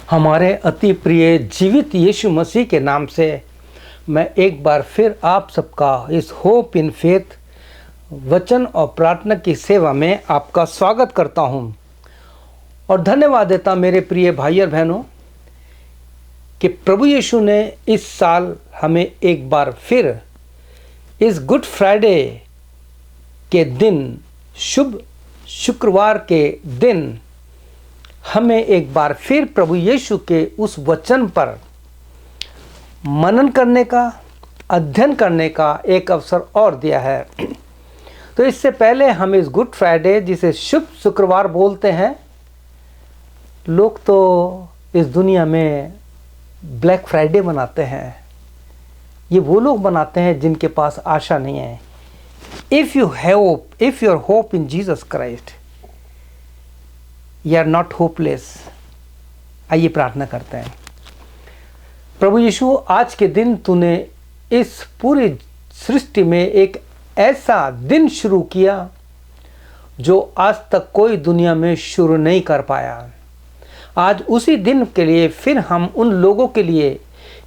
हमारे अति प्रिय जीवित यीशु मसीह के नाम से मैं एक बार फिर आप सबका इस होप इन फेथ वचन और प्रार्थना की सेवा में आपका स्वागत करता हूं और धन्यवाद देता मेरे प्रिय भाई और बहनों कि प्रभु यीशु ने इस साल हमें एक बार फिर इस गुड फ्राइडे के दिन शुभ शुक्रवार के दिन हमें एक बार फिर प्रभु यीशु के उस वचन पर मनन करने का, अध्ययन करने का एक अवसर और दिया है। तो इससे पहले हम इस गुड फ्राइडे, जिसे शुभ शुक्रवार बोलते हैं, लोग तो इस दुनिया में ब्लैक फ्राइडे मनाते हैं। ये वो लोग मनाते हैं जिनके पास आशा नहीं है। If your hope in Jesus Christ, you are not hopeless. आइए प्रार्थना करते हैं। प्रभु यीशु, आज के दिन तूने इस पूरी सृष्टि में एक ऐसा दिन शुरू किया जो आज तक कोई दुनिया में शुरू नहीं कर पाया। आज उसी दिन के लिए फिर हम उन लोगों के लिए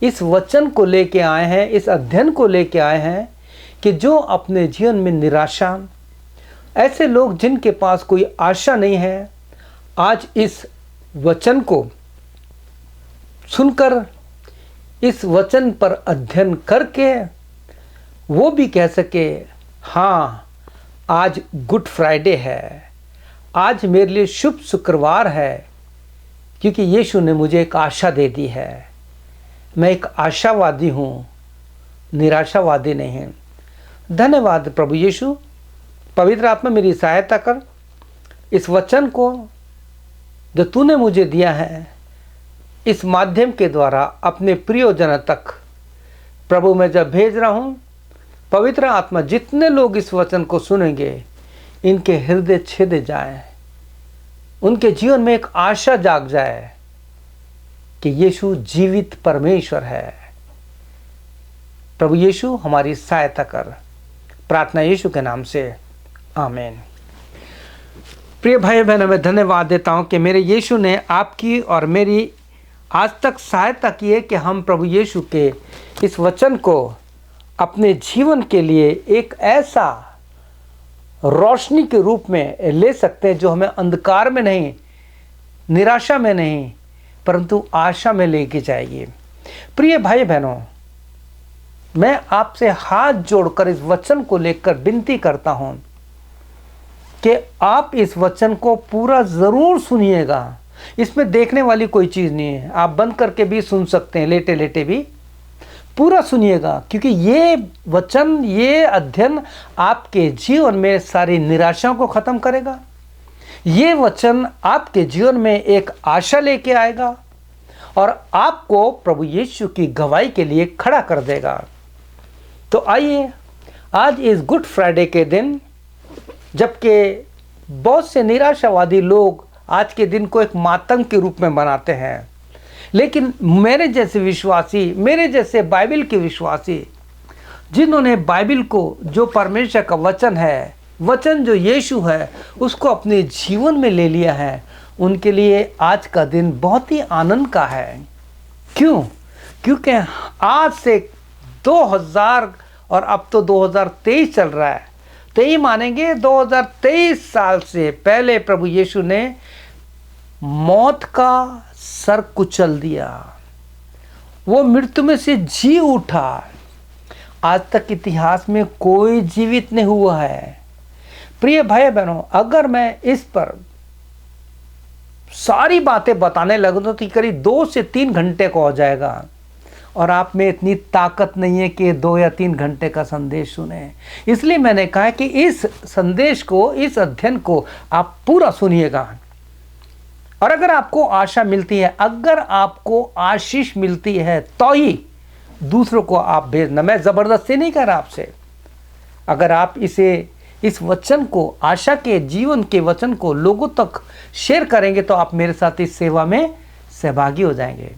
इस वचन को लेके आए हैं, इस अध्ययन को लेके आए हैं कि जो अपने जीवन में निराशा, ऐसे लोग जिनके पास कोई आशा नहीं है, आज इस वचन को सुनकर, इस वचन पर अध्ययन करके वो भी कह सके, हाँ आज गुड फ्राइडे है, आज मेरे लिए शुभ शुक्रवार है, क्योंकि यीशु ने मुझे एक आशा दे दी है। मैं एक आशावादी हूँ, निराशावादी नहीं है। धन्यवाद प्रभु यीशु। पवित्र आत्मा मेरी सहायता कर, इस वचन को जो तूने मुझे दिया है इस माध्यम के द्वारा अपने प्रियजन तक प्रभु मैं जब भेज रहा हूँ, पवित्र आत्मा जितने लोग इस वचन को सुनेंगे इनके हृदय छेदे जाए, उनके जीवन में एक आशा जाग जाए कि यीशु जीवित परमेश्वर है। प्रभु यीशु हमारी सहायता कर। प्रार्थना यीशु के नाम से, आमीन। प्रिय भाई बहनों, मैं धन्यवाद देता हूं कि मेरे यीशु ने आपकी और मेरी आज तक सहायता की है कि हम प्रभु यीशु के इस वचन को अपने जीवन के लिए एक ऐसा रोशनी के रूप में ले सकते हैं जो हमें अंधकार में नहीं, निराशा में नहीं, परंतु आशा में लेके जाएगी। प्रिय भाई बहनों, मैं आपसे हाथ जोड़कर इस वचन को लेकर विनती करता हूं कि आप इस वचन को पूरा ज़रूर सुनिएगा। इसमें देखने वाली कोई चीज़ नहीं है, आप बंद करके भी सुन सकते हैं, लेटे लेटे भी पूरा सुनिएगा, क्योंकि ये वचन, ये अध्ययन आपके जीवन में सारी निराशाओं को ख़त्म करेगा। ये वचन आपके जीवन में एक आशा लेके आएगा और आपको प्रभु यीशु की गवाही के लिए खड़ा कर देगा। तो आइए, आज इस गुड फ्राइडे के दिन, जबकि बहुत से निराशावादी लोग आज के दिन को एक मातम के रूप में मनाते हैं, लेकिन मेरे जैसे विश्वासी, मेरे जैसे बाइबल के विश्वासी, जिन्होंने बाइबल को, जो परमेश्वर का वचन है, वचन जो यीशु है, उसको अपने जीवन में ले लिया है, उनके लिए आज का दिन बहुत ही आनंद का है। क्यों? क्योंकि आज से 2000 और अब तो 2023 चल रहा है, तो ये मानेंगे 2023 साल से पहले प्रभु यीशु ने मौत का सर कुचल दिया, वो मृत्यु में से जी उठा। आज तक इतिहास में कोई जीवित नहीं हुआ है। प्रिय भाई बहनों, अगर मैं इस पर सारी बातें बताने लगूं तो करीब 2 से 3 घंटे को हो जाएगा, और आप में इतनी ताकत नहीं है कि 2 या 3 घंटे का संदेश सुने। इसलिए मैंने कहा कि इस संदेश को, इस अध्ययन को आप पूरा सुनिएगा। और अगर आपको आशा मिलती है, अगर आपको आशीष मिलती है, तो ही दूसरों को आप भेजना। मैं ज़बरदस्ती नहीं कर रहा आपसे। अगर आप इस वचन को, आशा के जीवन के वचन को लोगों तक शेयर करेंगे तो आप मेरे साथ इस सेवा में सहभागी हो जाएंगे।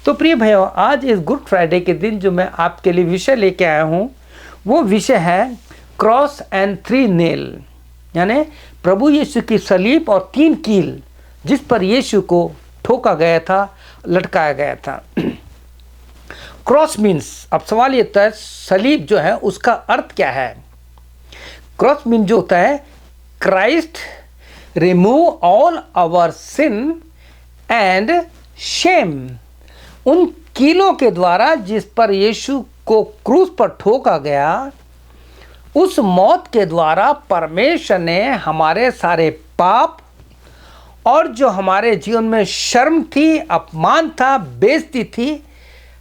तो प्रिय भाइयों, आज इस गुड फ्राइडे के दिन जो मैं आपके लिए विषय लेके आया हूँ, वो विषय है क्रॉस एंड 3 नेल, यानी प्रभु यीशु की सलीब और 3 कील, जिस पर यीशु को ठोका गया था, लटकाया गया था। क्रॉस मीन्स, अब सवाल ये होता है सलीब जो है उसका अर्थ क्या है। क्रॉस मीन जो होता है, Christ remove all our sin and shame. उन कीलों के द्वारा जिस पर यीशु को क्रूस पर ठोका गया, उस मौत के द्वारा परमेश्वर ने हमारे सारे पाप और जो हमारे जीवन में शर्म थी, अपमान था, बेइज्जती थी,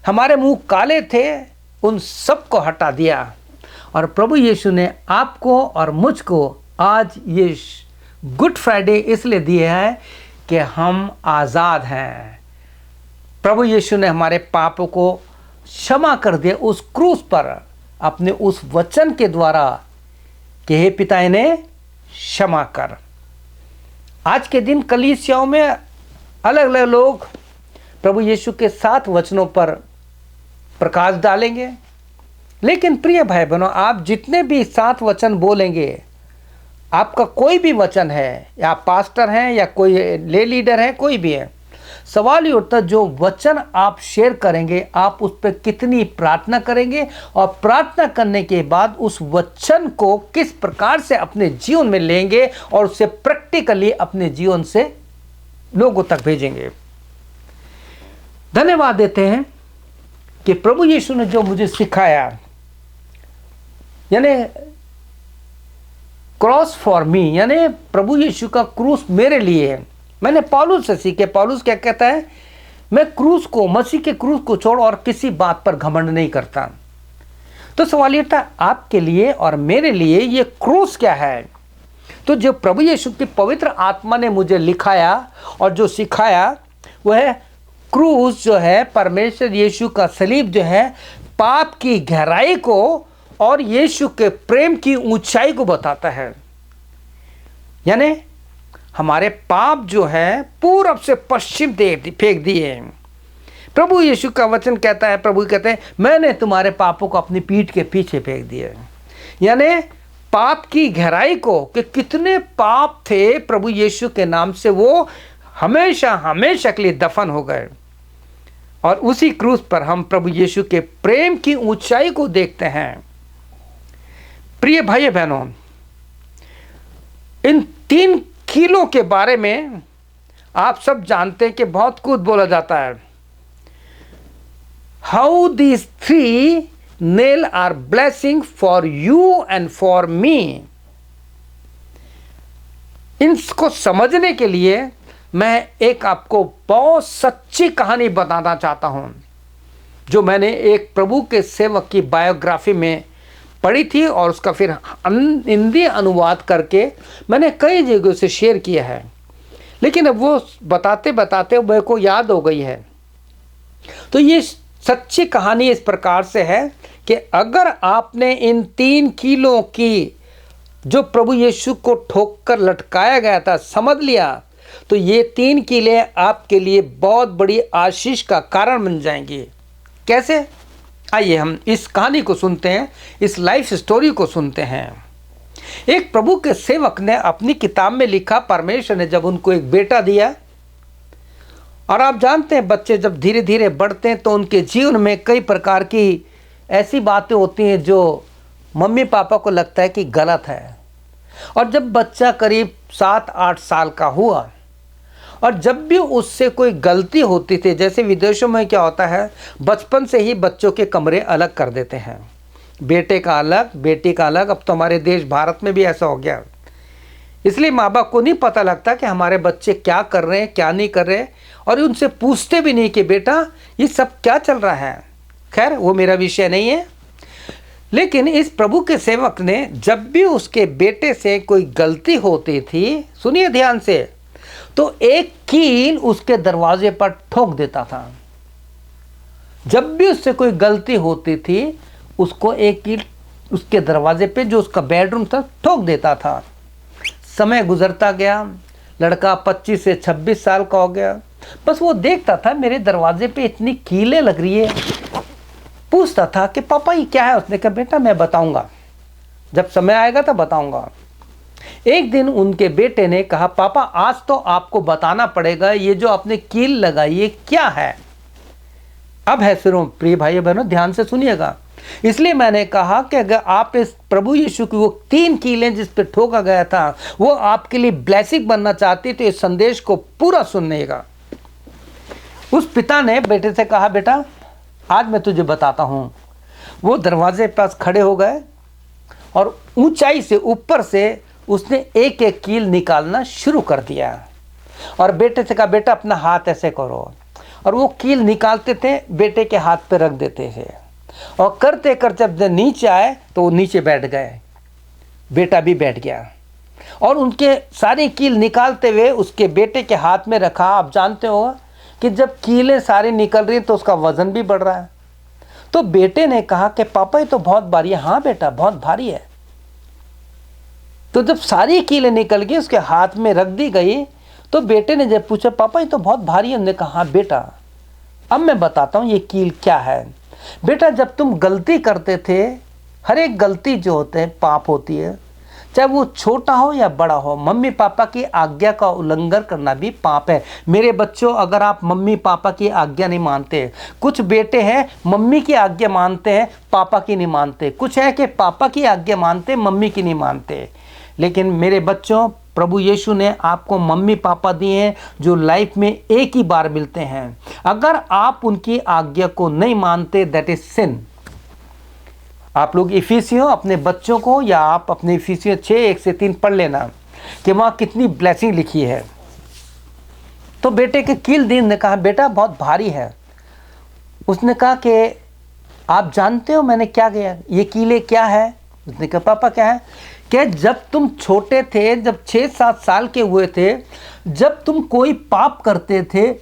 हमारे मुंह काले थे, उन सब को हटा दिया। और प्रभु यीशु ने आपको और मुझको आज ये गुड फ्राइडे इसलिए दिए है कि हम आज़ाद हैं। प्रभु यीशु ने हमारे पापों को क्षमा कर दिया उस क्रूस पर, अपने उस वचन के द्वारा कि हे पिता इन्हें क्षमा कर। आज के दिन कलीसियाओं में अलग अलग लोग प्रभु यीशु के 7 वचनों पर प्रकाश डालेंगे, लेकिन प्रिय भाई बहनों, आप जितने भी 7 वचन बोलेंगे, आपका कोई भी वचन है, या पास्टर हैं या कोई ले लीडर है, कोई भी है, सवाल ये उठता है जो वचन आप शेयर करेंगे आप उस पर कितनी प्रार्थना करेंगे, और प्रार्थना करने के बाद उस वचन को किस प्रकार से अपने जीवन में लेंगे और उसे प्रैक्टिकली अपने जीवन से लोगों तक भेजेंगे। धन्यवाद देते हैं कि प्रभु यीशु ने जो मुझे सिखाया, यानी क्रॉस फॉर मी, यानी प्रभु यीशु का क्रूस मेरे लिए है। मैंने पौलुस से सीखे। पौलुस क्या कहता है, मैं क्रूस को, मसीह के क्रूस को छोड़ और किसी बात पर घमंड नहीं करता। तो सवाल ये था आपके लिए और मेरे लिए ये क्रूस क्या है। तो जो प्रभु यीशु की पवित्र आत्मा ने मुझे लिखाया और जो सिखाया वह है क्रूस जो है, परमेश्वर यीशु का सलीब जो है, पाप की गहराई को और यीशु के प्रेम की ऊंचाई को बताता है। यानी हमारे पाप जो है पूरब से पश्चिम फेंक दिए। प्रभु यीशु का वचन कहता है, प्रभु कहते हैं मैंने तुम्हारे पापों को अपनी पीठ के पीछे फेंक दिया। यानी पाप की गहराई को, कि कितने पाप थे प्रभु यीशु के नाम से वो हमेशा हमेशा के लिए दफन हो गए। और उसी क्रूस पर हम प्रभु यीशु के प्रेम की ऊंचाई को देखते हैं। प्रिय भाई बहनों, इन 3 कीलों के बारे में आप सब जानते हैं कि बहुत कुछ बोला जाता है। How these 3 nail are blessing for you and for me. इनको समझने के लिए मैं एक आपको बहुत सच्ची कहानी बताना चाहता हूं, जो मैंने एक प्रभु के सेवक की बायोग्राफी में पढ़ी थी और उसका फिर हिंदी अनुवाद करके मैंने कई जगहों से शेयर किया है, लेकिन अब वो बताते बताते मेरे को याद हो गई है। तो ये सच्ची कहानी इस प्रकार से है कि अगर आपने इन 3 कीलों की जो प्रभु यीशु को ठोक कर लटकाया गया था समझ लिया, तो ये 3 कीले आपके लिए बहुत बड़ी आशीष का कारण बन जाएंगी। कैसे? आइए हम इस कहानी को सुनते हैं, इस लाइफ स्टोरी को सुनते हैं। एक प्रभु के सेवक ने अपनी किताब में लिखा, परमेश्वर ने जब उनको एक बेटा दिया, और आप जानते हैं बच्चे जब धीरे धीरे बढ़ते हैं तो उनके जीवन में कई प्रकार की ऐसी बातें होती हैं जो मम्मी पापा को लगता है कि गलत है। और जब बच्चा करीब 7-8 साल का हुआ और जब भी उससे कोई गलती होती थी, जैसे विदेशों में क्या होता है, बचपन से ही बच्चों के कमरे अलग कर देते हैं, बेटे का अलग, बेटी का अलग। अब तो हमारे देश भारत में भी ऐसा हो गया। इसलिए माँ बाप को नहीं पता लगता कि हमारे बच्चे क्या कर रहे हैं, क्या नहीं कर रहे, और उनसे पूछते भी नहीं कि बेटा ये सब क्या चल रहा है। खैर वो मेरा विषय नहीं है। लेकिन इस प्रभु के सेवक ने जब भी उसके बेटे से कोई गलती होती थी, सुनिए ध्यान से, तो एक कील उसके दरवाजे पर ठोक देता था। जब भी उससे कोई गलती होती थी उसको एक कील उसके दरवाजे पे, जो उसका बेडरूम था, ठोक देता था। समय गुजरता गया, लड़का 25 से 26 साल का हो गया। बस वो देखता था मेरे दरवाजे पे इतनी कीलें लग रही है, पूछता था कि पापा ये क्या है। उसने कहा बेटा मैं बताऊंगा, जब समय आएगा तो बताऊंगा। एक दिन उनके बेटे ने कहा, पापा आज तो आपको बताना पड़ेगा ये जो आपने कील लगाई ये क्या है। अब है सुनो प्रिय भाई बहनों, ध्यान से सुनिएगा। इसलिए मैंने कहा कि अगर आप इस प्रभु यीशु की वो 3 कीलें जिस पे ठोका गया था वो आपके लिए ब्लेसिंग बनना चाहती तो इस संदेश को पूरा सुनिएगा। उस पिता ने बेटे से कहा, बेटा आज मैं तुझे बताता हूं। वो दरवाजे के पास खड़े हो गए और ऊंचाई से ऊपर से उसने एक एक कील निकालना शुरू कर दिया और बेटे से कहा, बेटा अपना हाथ ऐसे करो। और वो कील निकालते थे, बेटे के हाथ पे रख देते थे और करते करते जब नीचे आए तो वो नीचे बैठ गए, बेटा भी बैठ गया और उनके सारी कील निकालते हुए उसके बेटे के हाथ में रखा। आप जानते हो कि जब कीलें सारी निकल रही तो उसका वजन भी बढ़ रहा है। तो बेटे ने कहा कि पापा ये तो बहुत भारी है। हाँ बेटा बहुत भारी है। तो जब सारी कीलें निकल गई उसके हाथ में रख दी गई तो बेटे ने जब पूछा, पापा ये तो बहुत भारी है। उन्होंने कहा, हाँ बेटा अब मैं बताता हूँ ये कील क्या है। बेटा जब तुम गलती करते थे, हर एक गलती जो होते हैं पाप होती है, चाहे वो छोटा हो या बड़ा हो, मम्मी पापा की आज्ञा का उल्लंघन करना भी पाप है। मेरे बच्चों अगर आप मम्मी पापा की आज्ञा नहीं मानते, कुछ बेटे हैं मम्मी की आज्ञा मानते हैं पापा की नहीं मानते, कुछ है कि पापा की आज्ञा मानते मम्मी की नहीं मानते। लेकिन मेरे बच्चों प्रभु यीशु ने आपको मम्मी पापा दिए हैं जो लाइफ में एक ही बार मिलते हैं। अगर आप उनकी आज्ञा को नहीं मानते दैट इज सिन। आप लोग इफिसियों अपने बच्चों को या आप अपने इफिसियों 6:1-3 पढ़ लेना कि वहाँ कितनी ब्लेसिंग लिखी है। तो बेटे के कील दीन ने कहा, बेटा बहुत भारी है। उसने कहा कि आप जानते हो मैंने क्या किया, ये कीले क्या है। उसने कहा, पापा क्या है। कि जब तुम छोटे थे, जब 6-7 साल के हुए थे, जब तुम कोई पाप करते थे,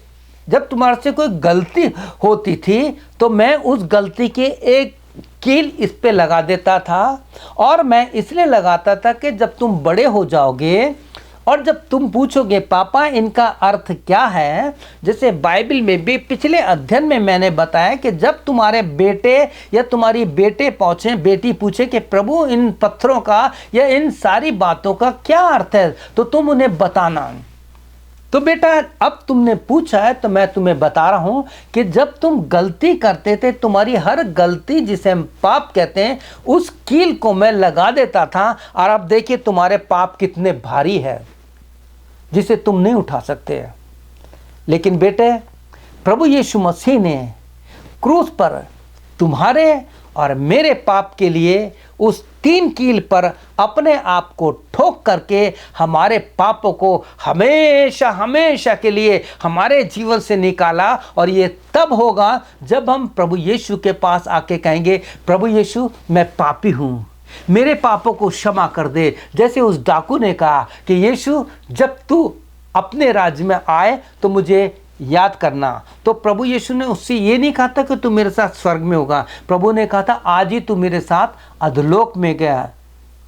जब तुम्हारे से कोई गलती होती थी तो मैं उस गलती के एक कील इस पे लगा देता था। और मैं इसलिए लगाता था कि जब तुम बड़े हो जाओगे और जब तुम पूछोगे पापा इनका अर्थ क्या है, जैसे बाइबल में भी पिछले अध्ययन में मैंने बताया कि जब तुम्हारे बेटे या तुम्हारी बेटी पूछे कि प्रभु इन पत्थरों का या इन सारी बातों का क्या अर्थ है तो तुम उन्हें बताना। तो बेटा अब तुमने पूछा है तो मैं तुम्हें बता रहा हूं कि जब तुम गलती करते थे, तुम्हारी हर गलती जिसे हम पाप कहते हैं उस कील को मैं लगा देता था। और अब देखिए तुम्हारे पाप कितने भारी है जिसे तुम नहीं उठा सकते। लेकिन बेटे प्रभु यीशु मसीह ने क्रूस पर तुम्हारे और मेरे पाप के लिए उस 3 कील पर अपने आप को ठोक करके हमारे पापों को हमेशा हमेशा के लिए हमारे जीवन से निकाला। और ये तब होगा जब हम प्रभु यीशु के पास आके कहेंगे, प्रभु यीशु मैं पापी हूँ, मेरे पापों को क्षमा कर दे। जैसे उस डाकू ने कहा कि यीशु जब तू अपने राज्य में आए तो मुझे याद करना। तो प्रभु यीशु ने उससे ये नहीं कहा था कि तू मेरे साथ स्वर्ग में होगा, प्रभु ने कहा था आज ही तू मेरे साथ अधोलोक में गया।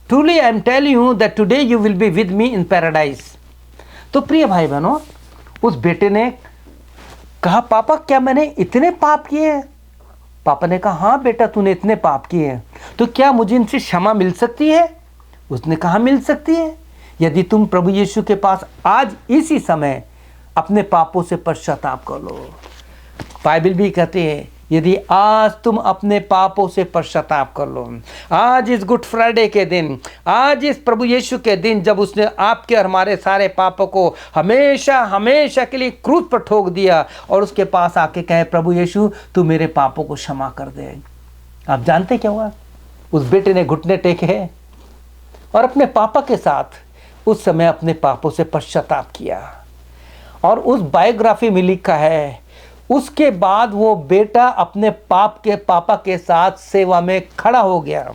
Truly I am telling you that today you will be with me in paradise. तो प्रिय भाई बहनों उस बेटे ने कहा, पापा क्या मैंने इतने पाप किए हैं। पापा ने कहा, हाँ बेटा तूने इतने पाप किए हैं, तो क्या मुझे इनसे क्षमा मिल सकती है। उसने कहा मिल सकती है, यदि तुम प्रभु यीशु के पास आज इसी समय अपने पापों से पश्चाताप कर लो। बाइबल भी कहते हैं यदि आज तुम अपने पापों से पश्चाताप कर लो, आज इस गुड फ्राइडे के दिन, आज इस प्रभु यीशु के दिन जब उसने आपके और हमारे सारे पापों को हमेशा हमेशा के लिए क्रूस पर ठोक दिया और उसके पास आके कहे, प्रभु यीशु तू मेरे पापों को क्षमा कर दे। आप जानते क्या हुआ, उस बेटे ने घुटने टेके और अपने पापा के साथ उस समय अपने पापों से पश्चाताप किया। और उस बायोग्राफी में लिखा है उसके बाद वो बेटा अपने पापा के साथ सेवा में खड़ा हो गया।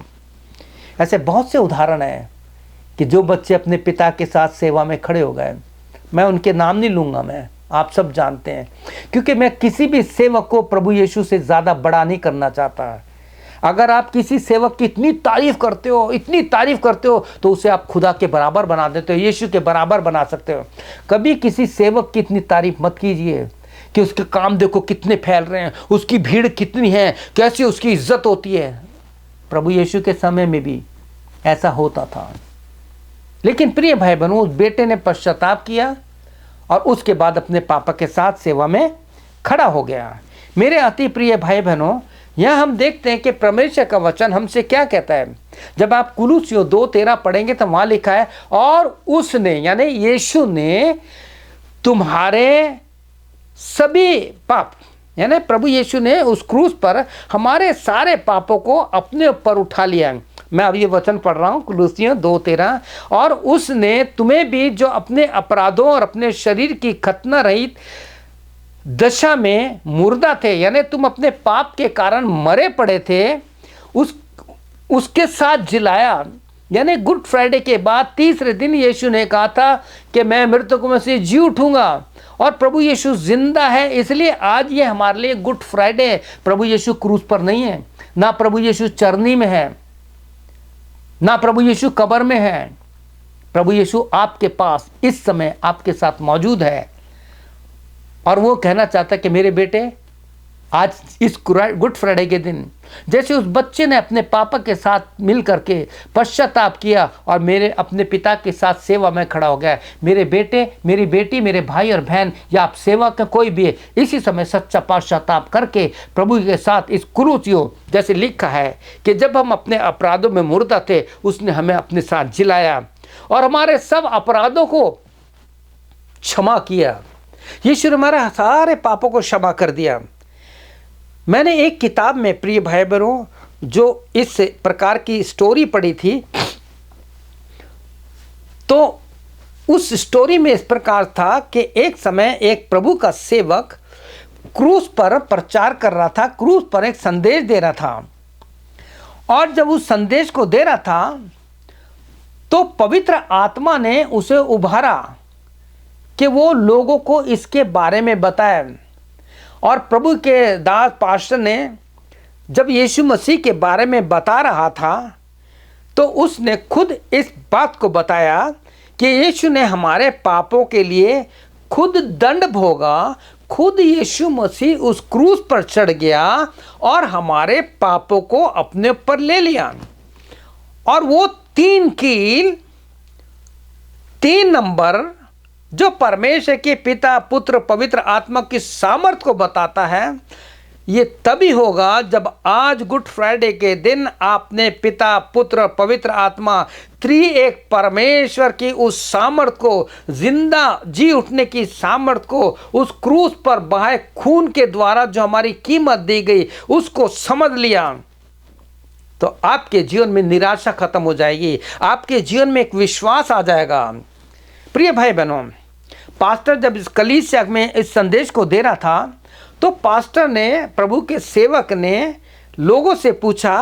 ऐसे बहुत से उदाहरण हैं कि जो बच्चे अपने पिता के साथ सेवा में खड़े हो गए। मैं उनके नाम नहीं लूँगा, मैं आप सब जानते हैं, क्योंकि मैं किसी भी सेवक को प्रभु यीशु से ज़्यादा बड़ा नहीं करना चाहता। अगर आप किसी सेवक की इतनी तारीफ करते हो तो उसे आप खुदा के बराबर बना देते हो, यीशु के बराबर बना सकते हो। कभी किसी सेवक की इतनी तारीफ मत कीजिए कि उसके काम देखो कितने फैल रहे हैं, उसकी भीड़ कितनी है, कैसी उसकी इज्जत होती है। प्रभु यीशु के समय में भी ऐसा होता था। लेकिन प्रिय भाई बहनों, उस बेटे ने पश्चाताप किया और उसके बाद अपने पापा के साथ सेवा में खड़ा हो गया। मेरे अति प्रिय भाई बहनों, यहाँ हम देखते हैं कि परमेश्वर का वचन हमसे क्या कहता है। जब आप कुलुस्सियों 2:13 पढ़ेंगे तो वहाँ लिखा है, और उसने यानी यीशु ने तुम्हारे सभी पाप, यानी प्रभु यीशु ने उस क्रूस पर हमारे सारे पापों को अपने ऊपर उठा लिया। मैं अब ये वचन पढ़ रहा हूँ, कुलुस्सियों 2:13, और उसने तुम्हें भी जो अपने अपराधों और अपने शरीर की खतना रहित दशा में मुर्दा थे, यानी तुम अपने पाप के कारण मरे पड़े थे, उसके साथ जिलाया। यानी गुड फ्राइडे के बाद तीसरे दिन यीशु ने कहा था कि मैं मृतकों में से जी उठूंगा, और प्रभु यीशु जिंदा है। इसलिए आज ये हमारे लिए गुड फ्राइडे है। प्रभु यीशु क्रूस पर नहीं है, ना प्रभु यीशु चरनी में है, ना प्रभु यीशु कब्र में है। प्रभु यीशु आपके पास इस समय आपके साथ मौजूद है, और वो कहना चाहता है कि मेरे बेटे, आज इस गुड फ्राइडे के दिन जैसे उस बच्चे ने अपने पापा के साथ मिल करके पश्चाताप किया और मेरे अपने पिता के साथ सेवा में खड़ा हो गया, मेरे बेटे, मेरी बेटी, मेरे भाई और बहन, या आप सेवा का कोई भी है, इसी समय सच्चा पश्चाताप करके प्रभु के साथ इस कुलुस्सियों जैसे लिखा है कि जब हम अपने अपराधों में मुर्दा थे, उसने हमें अपने साथ जिलाया और हमारे सब अपराधों को क्षमा किया। यीशु ने हमारे सारे पापों को क्षमा कर दिया। मैंने एक किताब में प्रिय भाई बहनों जो इस प्रकार की स्टोरी पढ़ी थी, तो उस स्टोरी में इस प्रकार था कि एक समय एक प्रभु का सेवक क्रूस पर प्रचार कर रहा था, क्रूस पर एक संदेश दे रहा था, और जब उस संदेश को दे रहा था तो पवित्र आत्मा ने उसे उभारा कि वो लोगों को इसके बारे में बताए। और प्रभु के दास पास्टर ने जब यीशु मसीह के बारे में बता रहा था तो उसने खुद इस बात को बताया कि यीशु ने हमारे पापों के लिए खुद दंड भोगा, खुद यीशु मसीह उस क्रूस पर चढ़ गया और हमारे पापों को अपने ऊपर ले लिया। और वो 3 कील 3 नंबर जो परमेश्वर के पिता, पुत्र, पवित्र आत्मा की सामर्थ को बताता है, ये तभी होगा जब आज गुड फ्राइडे के दिन आपने पिता, पुत्र, पवित्र आत्मा, त्रिएक परमेश्वर की उस सामर्थ को, जिंदा जी उठने की सामर्थ को, उस क्रूस पर बहाए खून के द्वारा जो हमारी कीमत दी गई, उसको समझ लिया, तो आपके जीवन में निराशा खत्म हो जाएगी, आपके जीवन में एक विश्वास आ जाएगा। प्रिय भाई बहनों, पास्टर जब इस कलीसिया में इस संदेश को दे रहा था तो पास्टर ने, प्रभु के सेवक ने लोगों से पूछा,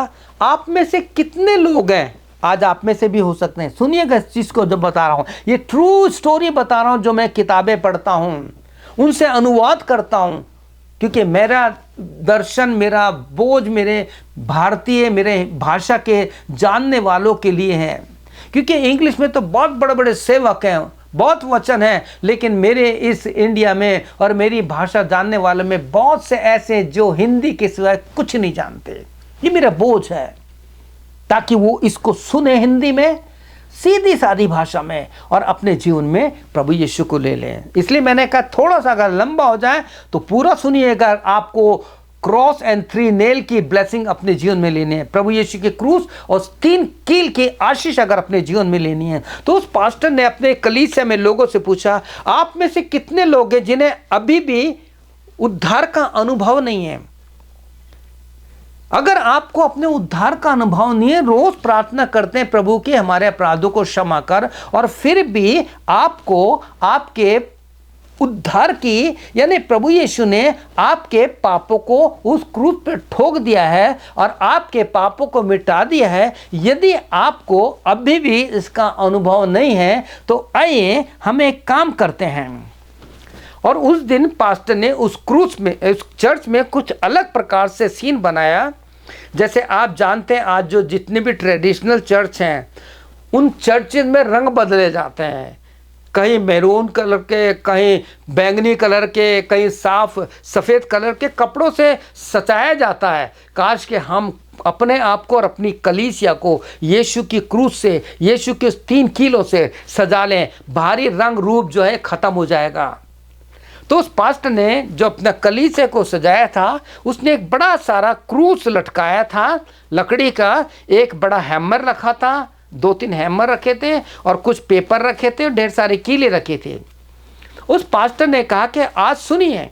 आप में से कितने लोग हैं, आज आप में से भी हो सकते हैं, सुनिएगा इस चीज़ को जो बता रहा हूँ, ये ट्रू स्टोरी बता रहा हूँ, जो मैं किताबें पढ़ता हूँ उनसे अनुवाद करता हूँ, क्योंकि मेरा दर्शन, मेरा बोझ मेरे भारतीय, मेरे भाषा के जानने वालों के लिए है। क्योंकि इंग्लिश में तो बहुत बड़े बड़े सेवक हैं, बहुत वचन है, लेकिन मेरे इस इंडिया में और मेरी भाषा जानने वालों में बहुत से ऐसे जो हिंदी के सिवाय कुछ नहीं जानते। ये मेरा बोझ है ताकि वो इसको सुने हिंदी में, सीधी सादी भाषा में, और अपने जीवन में प्रभु यीशु को ले लें। इसलिए मैंने कहा थोड़ा सा अगर लंबा हो जाए तो पूरा सुनिएगा। आपको क्रॉस एंड 3 नेल की ब्लेसिंग अपने जीवन में लेनी है, प्रभु यीशु के क्रूस और 3 कील की आशीष अगर अपने जीवन में लेनी है। तो उस पास्टर ने अपने कलीसिया में लोगों से पूछा, आप में से कितने लोग हैं जिन्हें अभी भी उद्धार का अनुभव नहीं है? अगर आपको अपने उद्धार का अनुभव नहीं है, रोज प्रार्थना करते हैं प्रभु के हमारे अपराधों को क्षमा कर, और फिर भी आपको आपके उद्धार की, यानी प्रभु यीशु ने आपके पापों को उस क्रूस पर ठोक दिया है और आपके पापों को मिटा दिया है, यदि आपको अभी भी इसका अनुभव नहीं है तो आइए हम एक काम करते हैं। और उस दिन पास्टर ने उस क्रूस में, उस चर्च में कुछ अलग प्रकार से सीन बनाया। जैसे आप जानते हैं आज जो जितने भी ट्रेडिशनल चर्च हैं उन चर्चेज में रंग बदले जाते हैं, कहीं मैरून कलर के, कहीं बैंगनी कलर के, कहीं साफ सफ़ेद कलर के कपड़ों से सजाया जाता है। काश कि हम अपने आप को और अपनी कलीसिया को यीशु की क्रूस से, यीशु के उस 3 किलो से सजा लें, भारी रंग रूप जो है ख़त्म हो जाएगा। तो उस पास्टर ने जो अपना कलीसिया को सजाया था, उसने एक बड़ा सारा क्रूस लटकाया था लकड़ी का, एक बड़ा हैमर रखा था, 2-3 हैमर रखे थे और कुछ पेपर रखे थे और ढेर सारे कीले रखे थे। उस पास्टर ने कहा कि आज सुनिए,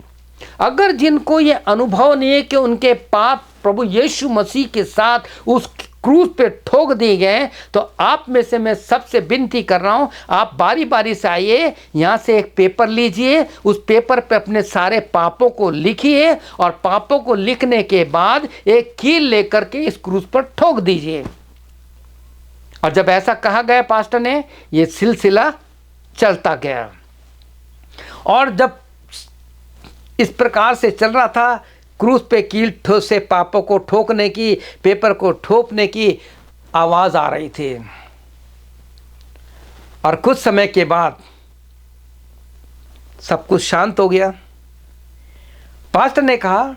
अगर जिनको ये अनुभव नहीं है कि उनके पाप प्रभु यीशु मसीह के साथ उस क्रूस पे ठोक दिए गए, तो आप में से मैं सबसे विनती कर रहा हूं, आप बारी बारी से आइए, यहां से एक पेपर लीजिए, उस पेपर पे अपने सारे पापों को लिखिए और पापों को लिखने के बाद एक कील लेकर के इस क्रूस पर ठोक दीजिए। और जब ऐसा कहा गया पास्टर ने, ये सिलसिला चलता गया और जब इस प्रकार से चल रहा था, क्रूस पे कील से पापों को ठोकने की, पेपर को ठोकने की आवाज आ रही थी। और कुछ समय के बाद सब कुछ शांत हो गया। पास्टर ने कहा,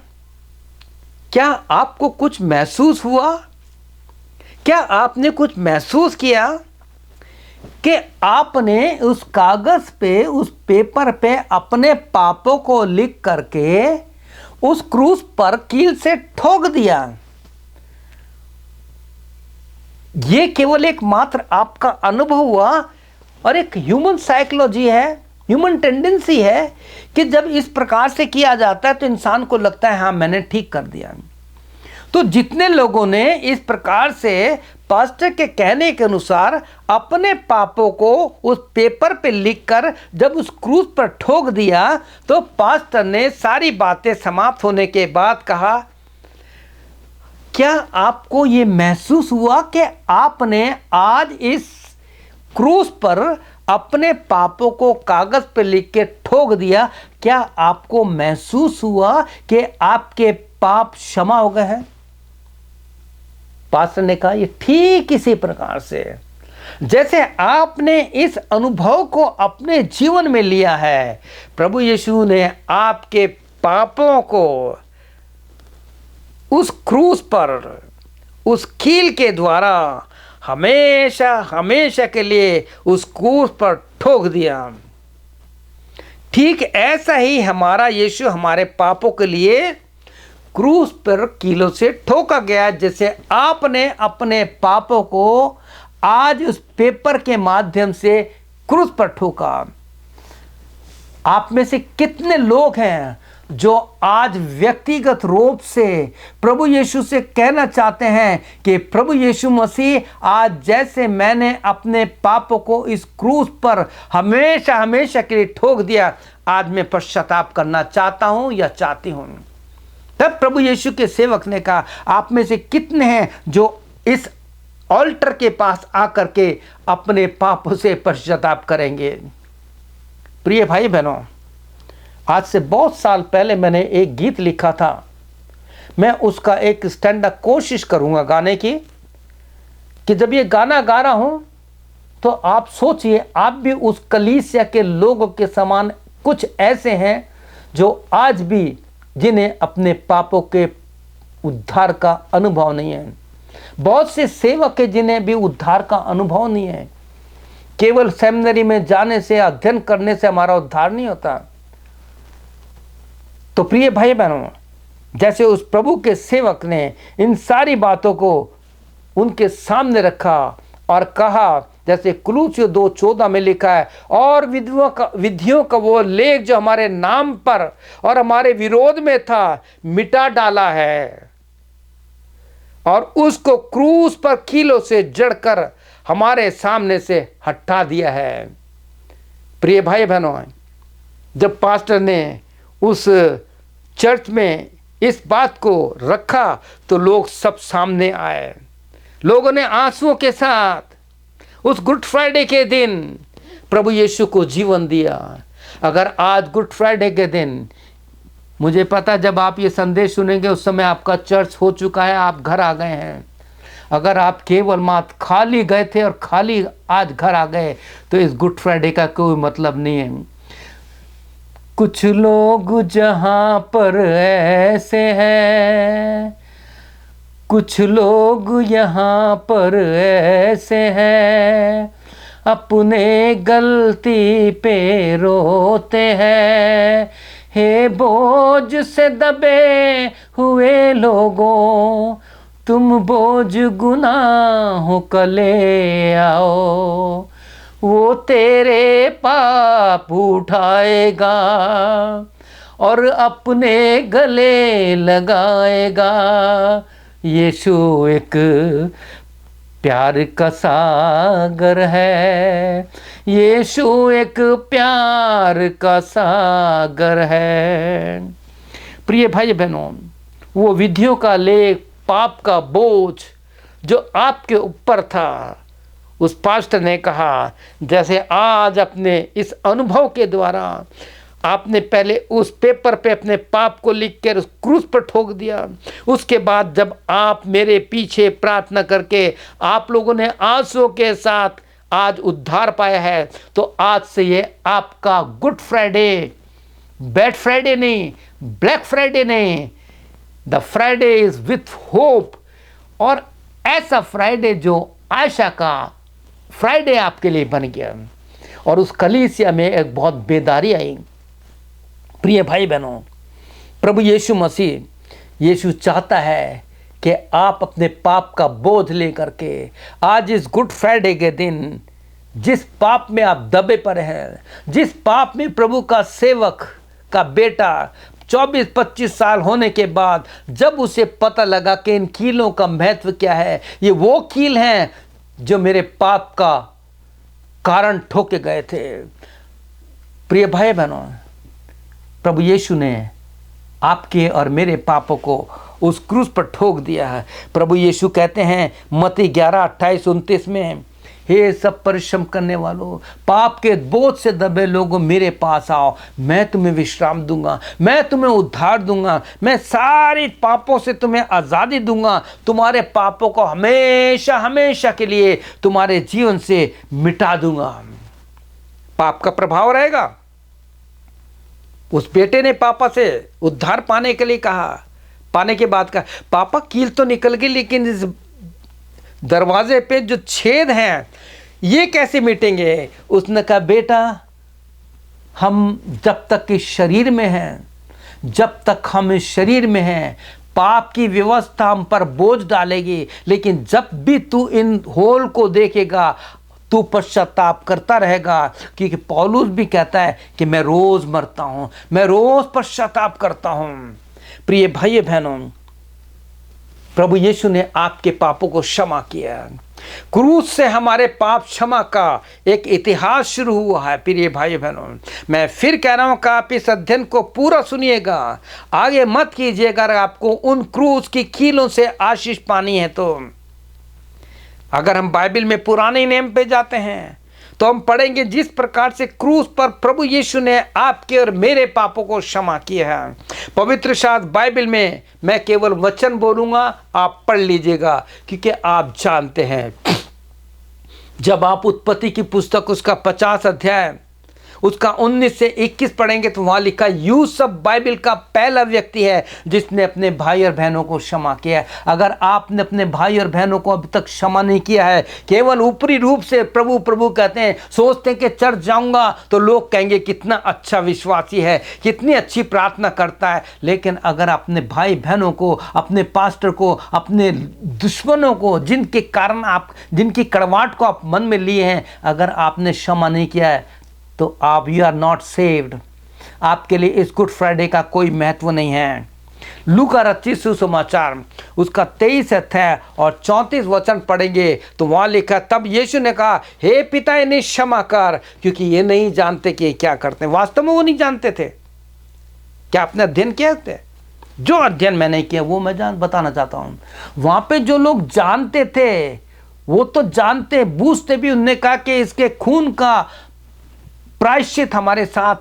क्या आपको कुछ महसूस हुआ? क्या आपने कुछ महसूस किया कि आपने उस कागज पे, उस पेपर पे अपने पापों को लिख करके उस क्रूस पर कील से ठोक दिया? यह केवल एक मात्र आपका अनुभव हुआ और एक ह्यूमन साइकोलॉजी है, ह्यूमन टेंडेंसी है कि जब इस प्रकार से किया जाता है तो इंसान को लगता है हाँ मैंने ठीक कर दिया। तो जितने लोगों ने इस प्रकार से पास्टर के कहने के अनुसार अपने पापों को उस पेपर पे लिखकर जब उस क्रूस पर ठोक दिया, तो पास्टर ने सारी बातें समाप्त होने के बाद कहा, क्या आपको ये महसूस हुआ कि आपने आज इस क्रूस पर अपने पापों को कागज पर लिख के ठोक दिया? क्या आपको महसूस हुआ कि आपके पाप क्षमा हो गए हैं? पास्टर ने कहा, ये ठीक इसी प्रकार से जैसे आपने इस अनुभव को अपने जीवन में लिया है, प्रभु यीशु ने आपके पापों को उस क्रूस पर, उस कील के द्वारा हमेशा हमेशा के लिए उस क्रूस पर ठोक दिया। ठीक ऐसा ही हमारा यीशु हमारे पापों के लिए क्रूस पर कीलों से ठोका गया। जैसे आपने अपने पापों को आज उस पेपर के माध्यम से क्रूस पर ठोका। आप में से कितने लोग हैं जो आज व्यक्तिगत रूप से प्रभु यीशु से कहना चाहते हैं कि प्रभु यीशु मसीह, आज जैसे मैंने अपने पापों को इस क्रूस पर हमेशा हमेशा के लिए ठोक दिया, आज मैं पश्चाताप करना चाहता हूं या चाहती हूं। तब प्रभु यीशु के सेवक ने कहा, आप में से कितने हैं जो इस ऑल्टर के पास आकर के अपने पापों से पश्चाताप करेंगे? प्रिय भाई बहनों, आज से बहुत साल पहले मैंने एक गीत लिखा था। मैं उसका एक स्टैंड अप कोशिश करूंगा गाने की, कि जब ये गाना गा रहा हूं तो आप सोचिए, आप भी उस कलीसिया के लोगों के समान कुछ ऐसे हैं जो आज भी, जिन्हें अपने पापों के उद्धार का अनुभव नहीं है। बहुत से सेवक हैं जिन्हें भी उद्धार का अनुभव नहीं है। केवल सेमिनरी में जाने से, अध्ययन करने से हमारा उद्धार नहीं होता। तो प्रिय भाई बहनों, जैसे उस प्रभु के सेवक ने इन सारी बातों को उनके सामने रखा और कहा, जैसे कुलुस्सियों 2:14 में लिखा है, और विधियों का वो लेख जो हमारे नाम पर और हमारे विरोध में था, मिटा डाला है और उसको क्रूस पर कीलों से जड़कर हमारे सामने से हटा दिया है। प्रिय भाई बहनों, जब पास्टर ने उस चर्च में इस बात को रखा तो लोग सब सामने आए। लोगों ने आंसुओं के साथ उस गुड फ्राइडे के दिन प्रभु यीशु को जीवन दिया। अगर आज गुड फ्राइडे के दिन, मुझे पता जब आप ये संदेश सुनेंगे उस समय आपका चर्च हो चुका है, आप घर आ गए हैं। अगर आप केवल मात्र खाली गए थे और खाली आज घर आ गए, तो इस गुड फ्राइडे का कोई मतलब नहीं है। कुछ लोग जहां पर ऐसे हैं, कुछ लोग यहाँ पर ऐसे हैं, अपने गलती पे रोते हैं। हे बोझ से दबे हुए लोगों, तुम बोझ गुनाहों का ले आओ, वो तेरे पाप उठाएगा और अपने गले लगाएगा। यीशु एक प्यार का सागर है, यीशु एक प्यार का सागर है। प्रिय भाई बहनों, वो विधियों का लेख, पाप का बोझ जो आपके ऊपर था, उस पास्टर ने कहा, जैसे आज अपने इस अनुभव के द्वारा आपने पहले उस पेपर पे अपने पाप को लिख कर उस क्रूस पर ठोक दिया, उसके बाद जब आप मेरे पीछे प्रार्थना करके आप लोगों ने आंसुओं के साथ आज उद्धार पाया है, तो आज से ये आपका गुड फ्राइडे, बैड फ्राइडे नहीं, ब्लैक फ्राइडे नहीं, the Friday is with hope. और ऐसा फ्राइडे जो आशा का फ्राइडे आपके लिए बन गया। और उस कलीसिया में एक बहुत बेदारी आई। प्रिय भाई बहनों, प्रभु यीशु मसीह, यीशु चाहता है कि आप अपने पाप का बोझ लेकर के आज इस गुड फ्राइडे के दिन, जिस पाप में आप दबे पड़े हैं, जिस पाप में प्रभु का सेवक का बेटा 24-25 साल होने के बाद जब उसे पता लगा कि इन कीलों का महत्व क्या है, ये वो कील हैं जो मेरे पाप का कारण ठोके गए थे। प्रिय भाई बहनों, प्रभु यीशु ने आपके और मेरे पापों को उस क्रूस पर ठोक दिया है। प्रभु यीशु कहते हैं मत्ती 11:28-29 में, हे सब परिश्रम करने वालों, पाप के बोझ से दबे लोगों, मेरे पास आओ, मैं तुम्हें विश्राम दूंगा, मैं तुम्हें उद्धार दूंगा, मैं सारी पापों से तुम्हें आज़ादी दूंगा, तुम्हारे पापों को हमेशा हमेशा के लिए तुम्हारे जीवन से मिटा दूंगा। पाप का प्रभाव रहेगा। उस बेटे ने पापा से उद्धार पाने के लिए कहा, पाने के बाद कहा, पापा कील तो निकल गई, लेकिन इस दरवाजे पे जो छेद हैं ये कैसे मिटेंगे? उसने कहा, बेटा हम जब तक इस शरीर में हैं, जब तक हम इस शरीर में हैं, पाप की व्यवस्था हम पर बोझ डालेगी, लेकिन जब भी तू इन होल को देखेगा तू पश्चाताप करता रहेगा। क्योंकि पौलुस भी कहता है कि मैं रोज मरता हूं, मैं रोज पश्चाताप करता हूं। प्रिय भाई बहनों, प्रभु यीशु ने आपके पापों को क्षमा किया। क्रूस से हमारे पाप क्षमा का एक इतिहास शुरू हुआ है। प्रिय भाई बहनों, मैं फिर कह रहा हूं कि आप इस अध्ययन को पूरा सुनिएगा, आगे मत कीजिएगा। अगर आपको उन क्रूस की कीलों से आशीष पानी है तो अगर हम बाइबल में पुराने नियम पे जाते हैं तो हम पढ़ेंगे जिस प्रकार से क्रूस पर प्रभु यीशु ने आपके और मेरे पापों को क्षमा किया है। पवित्र शास्त्र बाइबल में मैं केवल वचन बोलूंगा, आप पढ़ लीजिएगा, क्योंकि आप जानते हैं जब आप उत्पत्ति की पुस्तक उसका 50 अध्याय उसका 19 से 21 पढ़ेंगे तो वहाँ लिखा, यूसुफ बाइबल का पहला व्यक्ति है जिसने अपने भाई और बहनों को क्षमा किया है। अगर आपने अपने भाई और बहनों को अभी तक क्षमा नहीं किया है, केवल ऊपरी रूप से प्रभु प्रभु कहते हैं, सोचते हैं कि चर्च जाऊंगा तो लोग कहेंगे कितना अच्छा विश्वासी है, कितनी अच्छी प्रार्थना करता है, लेकिन अगर अपने भाई बहनों को, अपने पास्टर को, अपने दुश्मनों को, जिनके कारण आप, जिनकी कड़वाहट को आप मन में लिए हैं, अगर आपने क्षमा नहीं किया है तो आप यू आर नॉट सेव्ड। आपके लिए इस गुड फ्राइडे का कोई महत्व नहीं है। लूका रचित सुसमाचार उसका 23 अध्याय और 34 वचन पढ़ेंगे तो वहां लिखा, तब यीशु ने कहा, हे पिता इन्हें क्षमा कर, क्योंकि ये नहीं जानते कि क्या करते हैं। वास्तव में वो नहीं जानते थे। क्या आपने अध्ययन किया थे? जो अध्ययन मैंने किया वो मैं बताना चाहता हूँ। वहां पे जो लोग जानते थे वो तो जानते बूझते भी, उन्होंने कहा कि इसके खून का प्रायश्चित हमारे साथ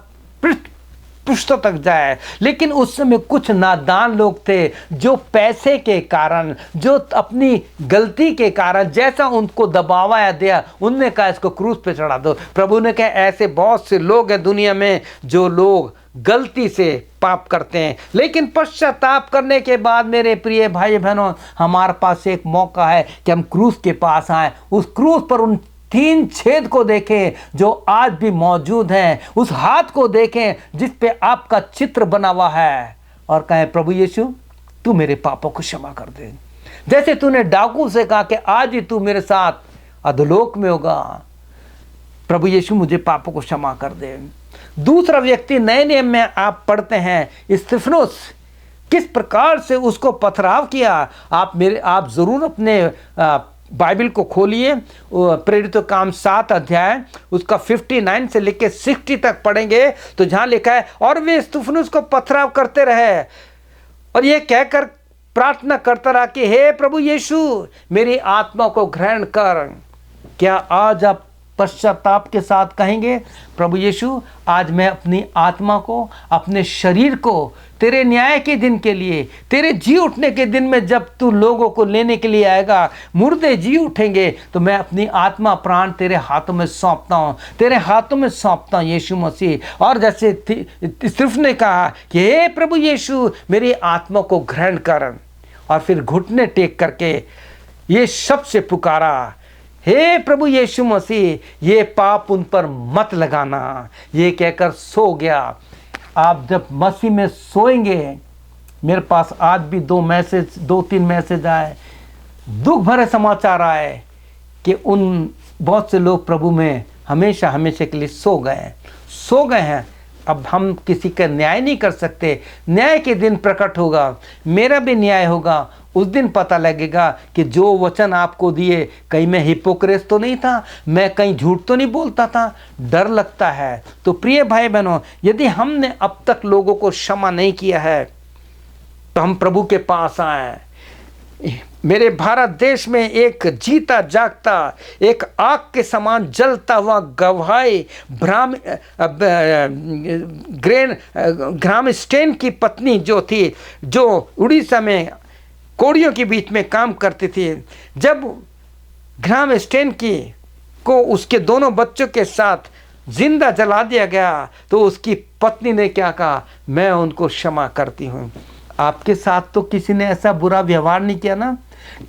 पृष्ठों तक जाए। लेकिन उस समय कुछ नादान लोग थे जो पैसे के कारण, जो अपनी गलती के कारण जैसा उनको दबावाया दिया, उनने कहा इसको क्रूस पे चढ़ा दो। प्रभु ने कहा ऐसे बहुत से लोग हैं दुनिया में जो लोग गलती से पाप करते हैं, लेकिन पश्चाताप करने के बाद मेरे प्रिय भाई बहनों, हमारे पास एक मौका है कि हम क्रूस के पास आए, उस क्रूस पर उन 3 छेद को देखें जो आज भी मौजूद हैं, उस हाथ को देखें जिस पे आपका चित्र बना हुआ है, और कहें प्रभु यीशु तू मेरे पापों को क्षमा कर दे। जैसे तूने डाकू से कहा कि आज ही तू मेरे साथ अधोलोक में होगा, प्रभु यीशु मुझे पापों को क्षमा कर दे। दूसरा व्यक्ति, नए नियम में आप पढ़ते हैं स्तिफनुस किस प्रकार से उसको पथराव किया। आप जरूर अपने बाइबल को खोलिए, प्रेरितों का काम 7 अध्याय उसका 59 से लेकर 60 तक पढ़ेंगे तो जहां लिखा है और वे स्तिफनुस को पथराव करते रहे और यह कहकर प्रार्थना करता रहा कि हे प्रभु यीशु मेरी आत्मा को ग्रहण कर। क्या आज आप पश्चाताप के साथ कहेंगे प्रभु यीशु आज मैं अपनी आत्मा को, अपने शरीर को तेरे न्याय के दिन के लिए, तेरे जी उठने के दिन में जब तू लोगों को लेने के लिए आएगा, मुर्दे जी उठेंगे, तो मैं अपनी आत्मा प्राण तेरे हाथों में सौंपता हूँ, तेरे हाथों में सौंपता हूँ यीशु मसीह। और जैसे सिर्फ ने कहा कि हे प्रभु यीशु मेरी आत्मा को ग्रहण कर, और फिर घुटने टेक करके ये शब्द से पुकारा हे प्रभु यीशु मसीह ये पाप उन पर मत लगाना, ये कहकर सो गया। आप जब मसीह में सोएंगे, मेरे पास आज भी 2-3 मैसेज आए, दुख भरे समाचार आए कि उन बहुत से लोग प्रभु में हमेशा हमेशा के लिए सो गए हैं। अब हम किसी का न्याय नहीं कर सकते, न्याय के दिन प्रकट होगा, मेरा भी न्याय होगा। उस दिन पता लगेगा कि जो वचन आपको दिए कहीं मैं हिपोक्रेट तो नहीं था, मैं कहीं झूठ तो नहीं बोलता था, डर लगता है। तो प्रिय भाई बहनों, यदि हमने अब तक लोगों को क्षमा नहीं किया है तो हम प्रभु के पास आए। मेरे भारत देश में एक जीता जागता, एक आग के समान जलता हुआ गवाही ग्राम स्टेन की पत्नी जो थी, जो उड़ीसा में कोड़ियों के बीच में काम करती थी, जब ग्राम स्टेन को उसके दोनों बच्चों के साथ जिंदा जला दिया गया तो उसकी पत्नी ने क्या कहा, मैं उनको क्षमा करती हूँ। आपके साथ तो किसी ने ऐसा बुरा व्यवहार नहीं किया ना।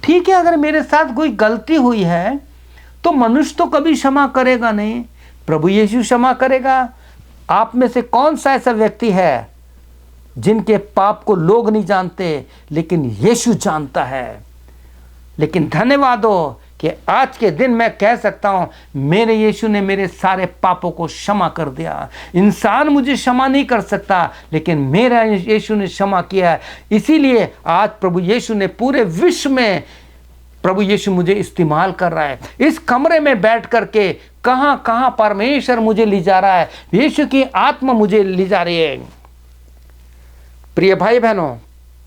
ठीक है, अगर मेरे साथ कोई गलती हुई है तो मनुष्य तो कभी क्षमा करेगा नहीं, प्रभु यीशु क्षमा करेगा। आप में से कौन सा ऐसा व्यक्ति है जिनके पाप को लोग नहीं जानते लेकिन यीशु जानता है। लेकिन धन्यवाद हो कि आज के दिन मैं कह सकता हूं मेरे यीशु ने मेरे सारे पापों को क्षमा कर दिया। इंसान मुझे क्षमा नहीं कर सकता लेकिन मेरा यीशु ने क्षमा किया है। इसीलिए आज प्रभु यीशु ने पूरे विश्व में, प्रभु यीशु मुझे इस्तेमाल कर रहा है। इस कमरे में बैठ करके कहां कहां परमेश्वर मुझे ले जा रहा है, यीशु की आत्मा मुझे ले जा रही है। प्रिय भाई बहनों,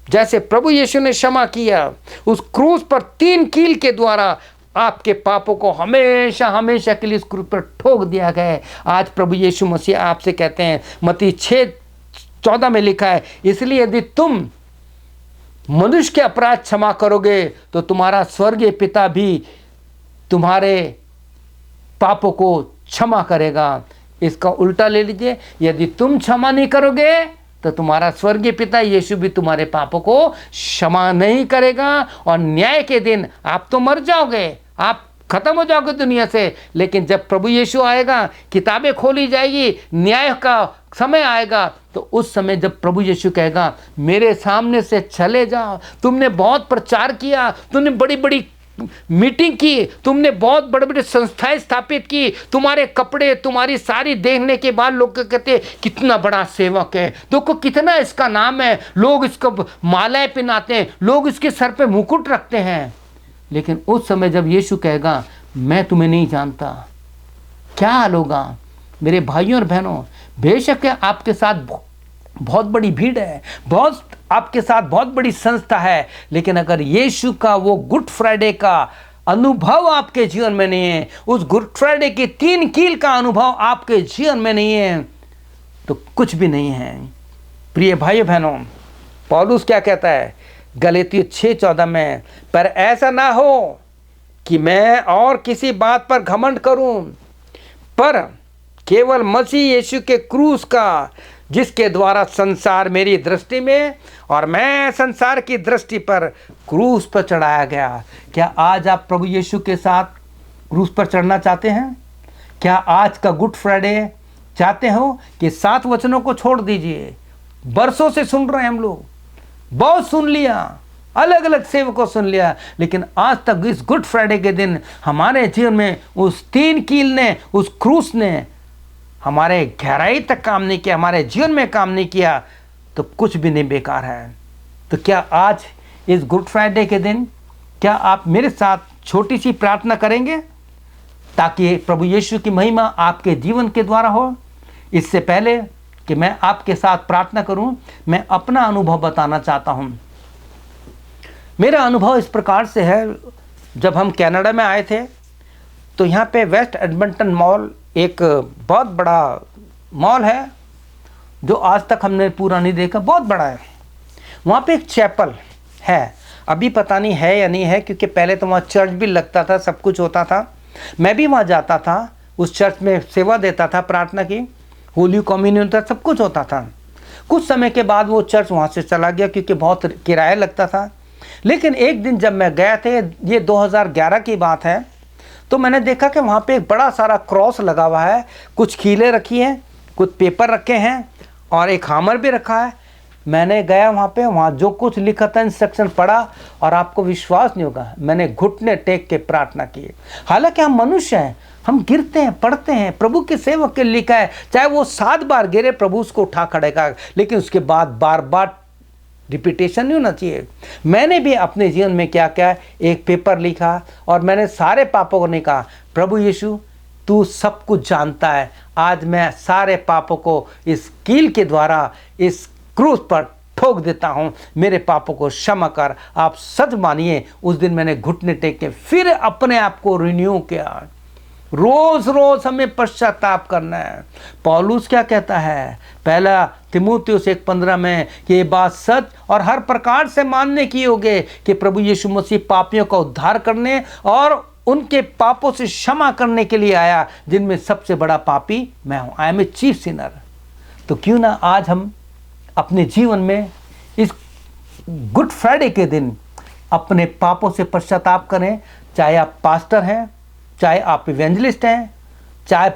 जैसे प्रभु यीशु ने क्षमा किया, उस क्रूस पर 3 कील के द्वारा आपके पापों को हमेशा हमेशा के लिए इस क्रूस पर ठोक दिया गया है। आज प्रभु यीशु मसीह आपसे कहते हैं, मत्ती 6:14 में लिखा है, इसलिए यदि तुम मनुष्य के अपराध क्षमा करोगे तो तुम्हारा स्वर्गीय पिता भी तुम्हारे पापों को क्षमा करेगा। इसका उल्टा ले लीजिए, यदि तुम क्षमा नहीं करोगे तो तुम्हारा स्वर्गीय पिता यीशु भी तुम्हारे पापों को क्षमा नहीं करेगा, और न्याय के दिन आप तो मर जाओगे, आप खत्म हो जाओगे दुनिया से। लेकिन जब प्रभु यीशु आएगा, किताबें खोली जाएगी, न्याय का समय आएगा, तो उस समय जब प्रभु यीशु कहेगा मेरे सामने से चले जाओ, तुमने बहुत प्रचार किया, तुमने बड़ी बड़ी मीटिंग की, तुमने बहुत बड़े बड़े संस्थाएं स्थापित की, तुम्हारे कपड़े तुम्हारी सारी देखने के बाद लोग कहते हैं कितना बड़ा सेवक है, देखो कितना इसका नाम है, लोग इसको मालाएं पहनाते हैं, लोग इसके सर पे मुकुट रखते हैं। लेकिन उस समय जब यीशु कहेगा मैं तुम्हें नहीं जानता, क्या हाल होगा? मेरे भाइयों और बहनों, बेशक आपके साथ बहुत बड़ी भीड़ है, बहुत आपके साथ बहुत बड़ी संस्था है, लेकिन अगर यीशु का वो गुड फ्राइडे का अनुभव आपके जीवन में नहीं है, उस गुड फ्राइडे की 3 कील का अनुभव आपके जीवन में नहीं है, तो कुछ भी नहीं है। प्रिय भाई बहनों, पौलुस क्या कहता है गलातियों 6:14 में, पर ऐसा ना हो कि मैं और किसी बात पर घमंड करूं, पर केवल मसीह यीशु के क्रूस का, जिसके द्वारा संसार मेरी दृष्टि में और मैं संसार की दृष्टि पर क्रूस पर चढ़ाया गया। क्या आज आप प्रभु यीशु के साथ क्रूस पर चढ़ना चाहते हैं? क्या आज का गुड फ्राइडे चाहते हो कि 7 वचनों को छोड़ दीजिए? बरसों से सुन रहे हैं हम लोग, बहुत सुन लिया, अलग अलग सेवकों सुन लिया, लेकिन आज तक इस गुड फ्राइडे के दिन हमारे जीवन में उस 3 कील ने, उस क्रूस ने हमारे गहराई तक काम नहीं किया, हमारे जीवन में काम नहीं किया, तो कुछ भी नहीं, बेकार है। तो क्या आज इस गुड फ्राइडे के दिन क्या आप मेरे साथ छोटी सी प्रार्थना करेंगे ताकि प्रभु यीशु की महिमा आपके जीवन के द्वारा हो? इससे पहले कि मैं आपके साथ प्रार्थना करूं, मैं अपना अनुभव बताना चाहता हूं। मेरा अनुभव इस प्रकार से है, जब हम कनाडा में आए थे तो यहाँ पे वेस्ट एडमंटन मॉल एक बहुत बड़ा मॉल है जो आज तक हमने पूरा नहीं देखा, बहुत बड़ा है। वहाँ पे एक चैपल है, अभी पता नहीं है या नहीं है, क्योंकि पहले तो वहाँ चर्च भी लगता था, सब कुछ होता था। मैं भी वहाँ जाता था, उस चर्च में सेवा देता था, प्रार्थना की, होली कम्युनियन था, सब कुछ होता था। कुछ समय के बाद वो चर्च वहाँ से चला गया क्योंकि बहुत किराया लगता था। लेकिन एक दिन जब मैं गया थे, ये 2011 की बात है, तो मैंने देखा कि वहाँ पे एक बड़ा सारा क्रॉस लगा हुआ है, कुछ कीलें रखी हैं, कुछ पेपर रखे हैं और एक हामर भी रखा है। मैंने गया वहाँ पे, वहाँ जो कुछ लिखा था इंस्ट्रक्शन पढ़ा, और आपको विश्वास नहीं होगा, मैंने घुटने टेक के प्रार्थना की। हालांकि हम मनुष्य हैं, हम गिरते हैं, पढ़ते हैं, प्रभु के सेवक के लिखा है चाहे वो 7 बार गिरे प्रभु उसको उठा खड़ेगा, लेकिन उसके बाद बार बार रिपीटेशन नहीं होना चाहिए। मैंने भी अपने जीवन में क्या क्या एक पेपर लिखा और मैंने सारे पापों को नहीं कहा, प्रभु यीशु तू सब कुछ जानता है, आज मैं सारे पापों को इस कील के द्वारा इस क्रूस पर ठोक देता हूँ, मेरे पापों को क्षमा कर। आप सच मानिए, उस दिन मैंने घुटने टेक के फिर अपने आप को रिन्यू किया। रोज रोज हमें पश्चाताप करना है। पौलुस क्या कहता है पहला तीमुथियुस 1:15 में कि ये बात सच और हर प्रकार से मानने की योग्य कि प्रभु यीशु मसीह पापियों का उद्धार करने और उनके पापों से क्षमा करने के लिए आया, जिनमें सबसे बड़ा पापी मैं हूँ। I am a chief sinner. तो क्यों ना आज हम अपने जीवन में इस गुड फ्राइडे के दिन अपने पापों से पश्चाताप करें। चाहे आप पास्टर हैं, चाहे आप इवेंजलिस्ट हैं, चाहे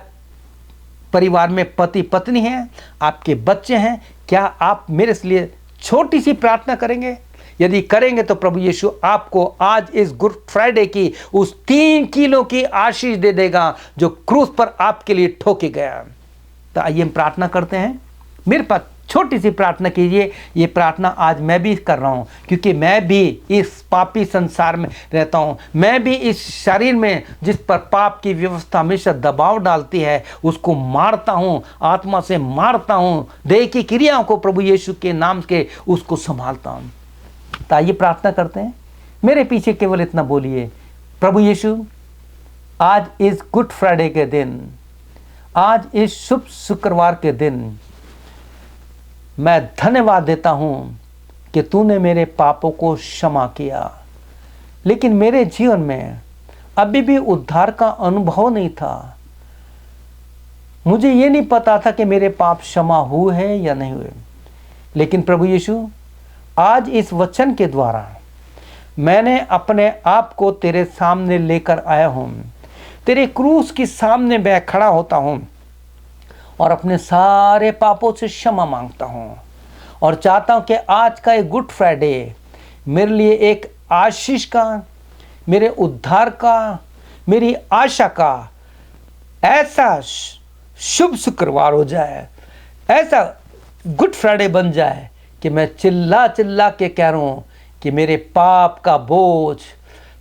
परिवार में पति पत्नी हैं, आपके बच्चे हैं, क्या आप मेरे लिए छोटी सी प्रार्थना करेंगे? यदि करेंगे तो प्रभु यीशु आपको आज इस गुड फ्राइडे की उस 3 कीलों की आशीष दे देगा जो क्रूस पर आपके लिए ठोके गया। तो आइए हम प्रार्थना करते हैं। मेरे पास छोटी सी प्रार्थना कीजिए। ये प्रार्थना आज मैं भी कर रहा हूँ, क्योंकि मैं भी इस पापी संसार में रहता हूँ। मैं भी इस शरीर में जिस पर पाप की व्यवस्था हमेशा दबाव डालती है, उसको मारता हूँ, आत्मा से मारता हूँ, देह की क्रियाओं को प्रभु यीशु के नाम के उसको संभालता हूँ। तो आइए प्रार्थना करते हैं। मेरे पीछे केवल इतना बोलिए, प्रभु यीशु आज इस गुड फ्राइडे के दिन, आज इस शुभ शुक्रवार के दिन मैं धन्यवाद देता हूं कि तूने मेरे पापों को क्षमा किया। लेकिन मेरे जीवन में अभी भी उद्धार का अनुभव नहीं था। मुझे ये नहीं पता था कि मेरे पाप क्षमा हुए हैं या नहीं हुए। लेकिन प्रभु यीशु आज इस वचन के द्वारा मैंने अपने आप को तेरे सामने लेकर आया हूं। तेरे क्रूस के सामने मैं खड़ा होता हूं और अपने सारे पापों से क्षमा मांगता हूँ, और चाहता हूँ कि आज का एक गुड फ्राइडे मेरे लिए एक आशीष का, मेरे उद्धार का, मेरी आशा का ऐसा शुभ शुक्रवार हो जाए, ऐसा गुड फ्राइडे बन जाए कि मैं चिल्ला चिल्ला के कह रहा हूँ कि मेरे पाप का बोझ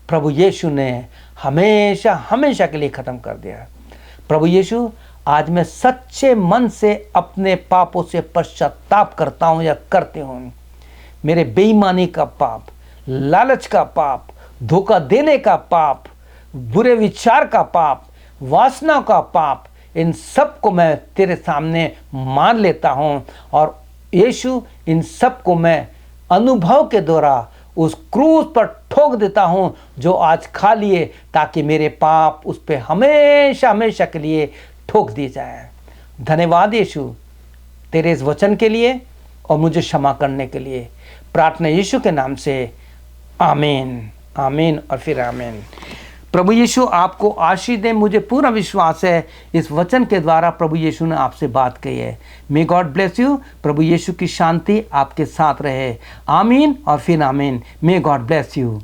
प्रभु यीशु ने हमेशा हमेशा के लिए ख़त्म कर दिया। प्रभु यीशु आज मैं सच्चे मन से अपने पापों से पश्चाताप करता हूँ या करते हूँ। मेरे बेईमानी का पाप, लालच का पाप, धोखा देने का पाप, बुरे विचार का पाप, वासना का पाप, इन सब को मैं तेरे सामने मान लेता हूँ और यीशु इन सब को मैं अनुभव के द्वारा उस क्रूस पर ठोक देता हूँ जो आज खा लिए, ताकि मेरे पाप उस पर हमेशा हमेशा के लिए ठोक दिए जाए। धन्यवाद यीशु तेरे इस वचन के लिए और मुझे क्षमा करने के लिए। प्रार्थना यीशु के नाम से, आमीन, आमीन और फिर आमीन। प्रभु यीशु आपको आशीष दे। मुझे पूरा विश्वास है इस वचन के द्वारा प्रभु यीशु ने आपसे बात कही है। May God bless you. प्रभु यीशु की शांति आपके साथ रहे। आमीन और फिर आमीन। May God bless you.